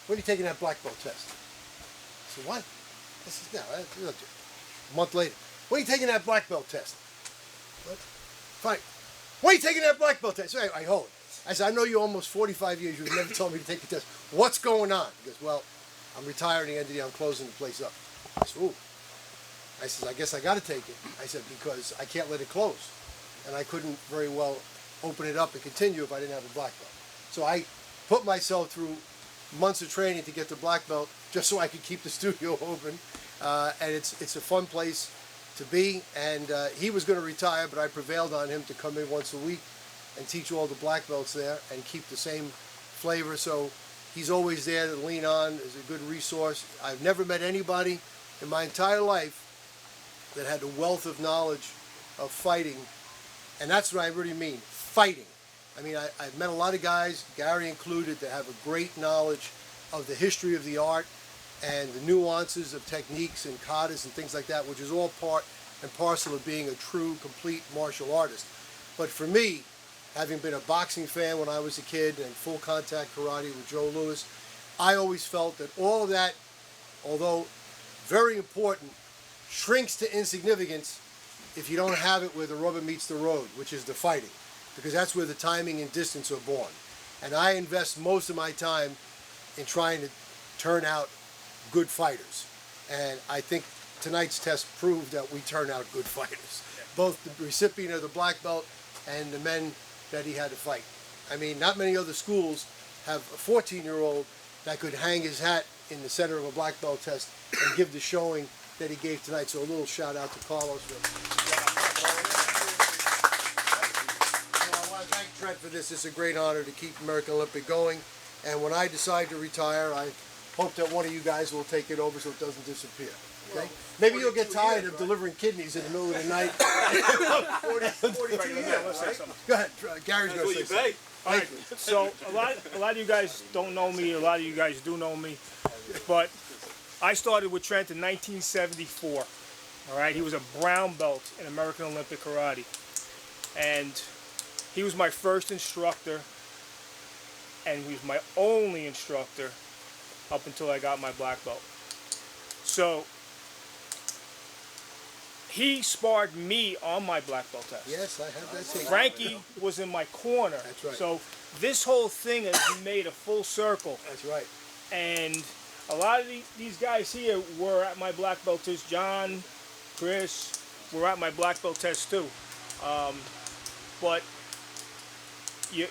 when are you taking that black belt test? I said, what? I said, no, a month later. When are you taking that black belt test? What? Fine. When are you taking that black belt test? So I hold it. I said, I know you almost 45 years. You've never told me to take a test. What's going on? He goes, well, I'm retiring at the end of the year. I'm closing the place up. I said, ooh. I said, I guess I got to take it. I said, because I can't let it close. And I couldn't very well open it up and continue if I didn't have a black belt. So I put myself through months of training to get the black belt just so I could keep the studio open. And it's a fun place to be. And he was going to retire, but I prevailed on him to come in once a week and teach all the black belts there and keep the same flavor. So he's always there to lean on as a good resource. I've never met anybody in my entire life that had a wealth of knowledge of fighting, and that's what I really mean, fighting. I mean, I've met a lot of guys, Gary included, that have a great knowledge of the history of the art and the nuances of techniques and katas and things like that, which is all part and parcel of being a true, complete martial artist. But for me, having been a boxing fan when I was a kid and full contact karate with Joe Louis, I always felt that all of that, although very important, shrinks to insignificance if you don't have it where the rubber meets the road, which is the fighting, because that's where the timing and distance are born. And I invest most of my time in trying to turn out good fighters. And I think tonight's test proved that we turn out good fighters, both the recipient of the black belt and the men that he had to fight. I mean, not many other schools have a 14-year-old that could hang his hat in the center of a black belt test and give the showing that he gave tonight. So a little shout out to Carlos. I want to thank Trent for this. It's a great honor to keep American Olympic going. And when I decide to retire, I hope that one of you guys will take it over so it doesn't disappear. Okay? Maybe you'll get tired of delivering kidneys in the middle of the night. 42 years, right? Go ahead, Gary's going to say something. All right. So a lot of you guys don't know me. A lot of you guys do know me, but I started with Trent in 1974. All right. He was a brown belt in American Olympic Karate, and he was my first instructor, and he was my only instructor up until I got my black belt. So he sparred me on my black belt test. Yes, I have that tape. Frankie was in my corner. That's right. So this whole thing has made a full circle. That's right. And a lot of these guys here were at my black belt test. John, Chris were at my black belt test too. But you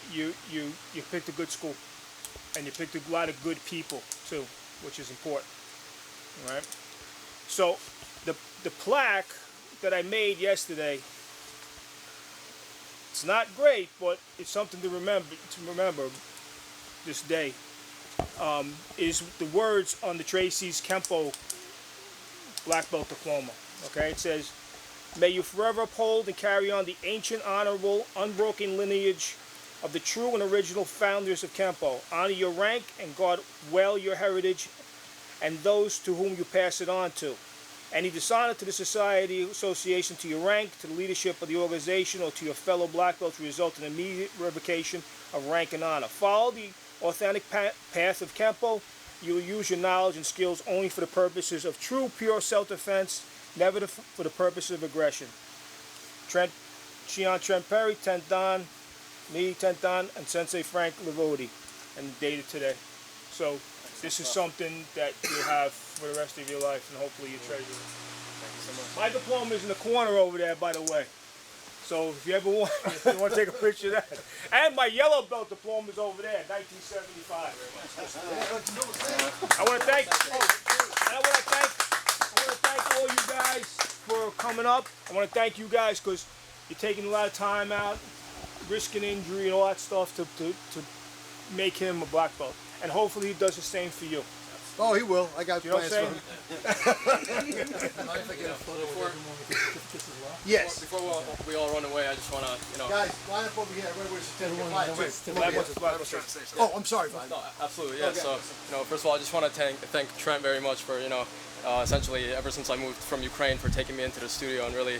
picked a good school, and you picked a lot of good people too, which is important. All right. So the plaque that I made yesterday, it's not great, but it's something to remember this day. Is the words on the Tracy's Kempo black belt diploma. Okay, it says, "May you forever uphold and carry on the ancient, honorable, unbroken lineage of the true and original founders of Kempo. Honor your rank and guard well your heritage and those to whom you pass it on to. Any dishonor to the society, association, to your rank, to the leadership of the organization, or to your fellow black belts will result in immediate revocation of rank and honor. Follow the authentic path of Kempo. You will use your knowledge and skills only for the purposes of true, pure self-defense, never for the purpose of aggression. Trent Perry, 10th Dan, me, 10th Dan, and Sensei Frank Livodi, and dated today. So this is something that you'll have for the rest of your life, and hopefully you treasure it. Thank you so much. My diploma is in the corner over there, by the way. So if you ever want, you want to take a picture of that. And my yellow belt diploma is over there, 1975. I want to thank all you guys for coming up. I want to thank you guys because you're taking a lot of time out, risking injury and all that stuff to make him a black belt. And hopefully he does the same for you. Oh, he will. I got You know what I'm plans for saying? him. Before Yes. we all run away, I just want to, Guys, line up over here. Everybody's certificate. Black Oh, I'm sorry, Vlad. No, absolutely, yeah. Okay. So, first of all, I just want to thank Trent very much for, essentially ever since I moved from Ukraine, for taking me into the studio and really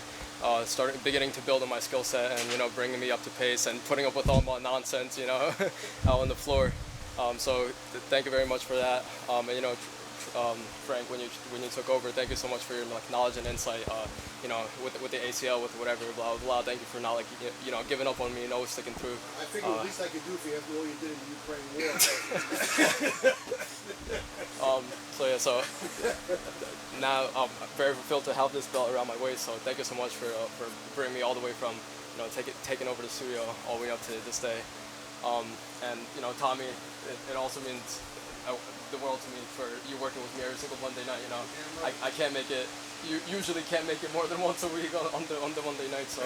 beginning to build on my skill set and, bringing me up to pace and putting up with all my nonsense, out on the floor. So thank you very much for that. And, Frank, when you took over, thank you so much for your knowledge and insight. With the ACL, with whatever, blah blah blah. Thank you for not giving up on me and always sticking through. I think the least I could do for you after all you did in the Ukraine war. So now I'm very fulfilled to have this belt around my waist. So thank you so much for bringing me all the way from taking over the studio all the way up to this day. And Tommy, it also means the world to me for you working with me every single Monday night. I can't make it. You usually can't make it more than once a week on the Monday night. So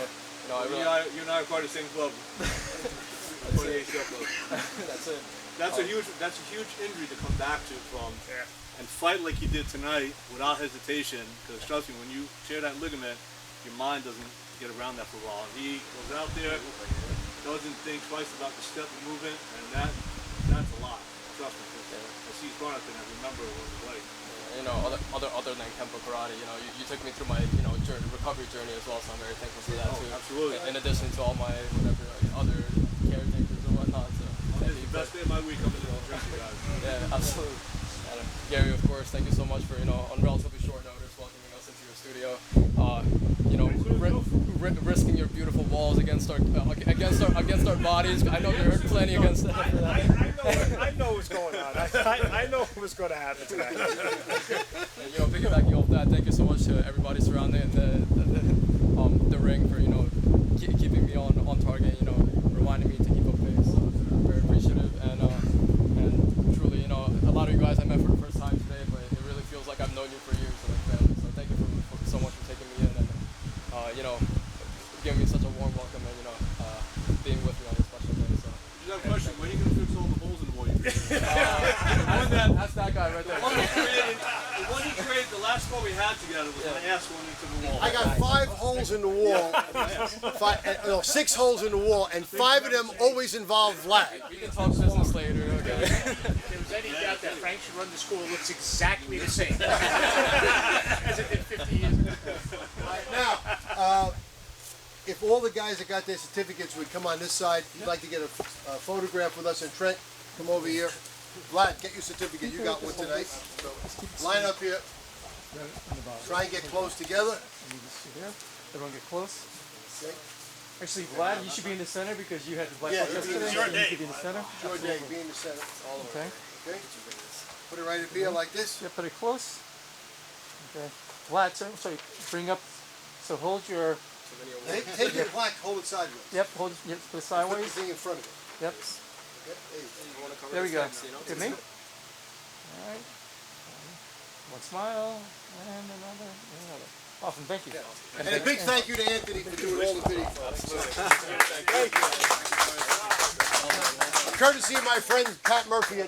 You and I are part of the same club. That's it. That's a huge injury to come back to from, and fight like you did tonight without hesitation. Because trust me, when you tear that ligament, your mind doesn't get around that for a while. He goes out there, doesn't think twice about the step and movement, and that's a lot. Trust me. I see he's going out there and I remember what it was like. Other than Kempo Karate, you took me through my recovery journey as well, so I'm very thankful for that too. Absolutely. In addition to all my other caretakers and whatnot. So This is the best day of my week coming to the Tracy guys. Yeah, absolutely. And Gary, of course, thank you so much for on relatively short notice welcoming us into your studio. Risking your beautiful walls against our bodies. I know you heard plenty against that. I know what's going on. I know what's going to happen tonight. And, piggybacking off that, thank you so much to everybody surrounding the ring for keeping me on target. Reminding me to keep up pace. So I'm very appreciative and truly, a lot of you guys I met for the first time today, but it really feels like I've known you for years, so like family. So thank you for so much for taking me in and giving me such a warm welcome and being with me on this special day. So. Just have a question. When are you going to fix all the holes in the wall? That's that guy right there. The one he created think the last one we had together was my ass went into the wall. I got 5 holes in the wall. 6 holes in the wall, and 5 of them always involve Vlad. We can talk business later, okay? If there was any doubt that Frank should run the school, it looks exactly the same as it did 50 years ago. Now, if all the guys that got their certificates would come on this side, if you'd like to get a photograph with us, and Trent, come over here. Vlad, get your certificate. You got one tonight. Line up here. Try and get close together. Everyone get close. Okay. Actually, Vlad, you should be in the center because you had the black Yeah, belt you be in the yesterday. center. You should be in the center. Your day, be in the center. Okay. Okay. Put it right up here like this. Yeah, put it close. Okay. Vlad, so bring up. So hold your. Take your plaque, hold it sideways. Yep. Hold. Yep. Put it Put the sideways. thing in front of it. Yep. Okay. There we go. Look at me. All right. One smile and another. And another. Awesome. Thank you. And a big thank you to Anthony for doing all the video. Courtesy of my friend Pat Murphy at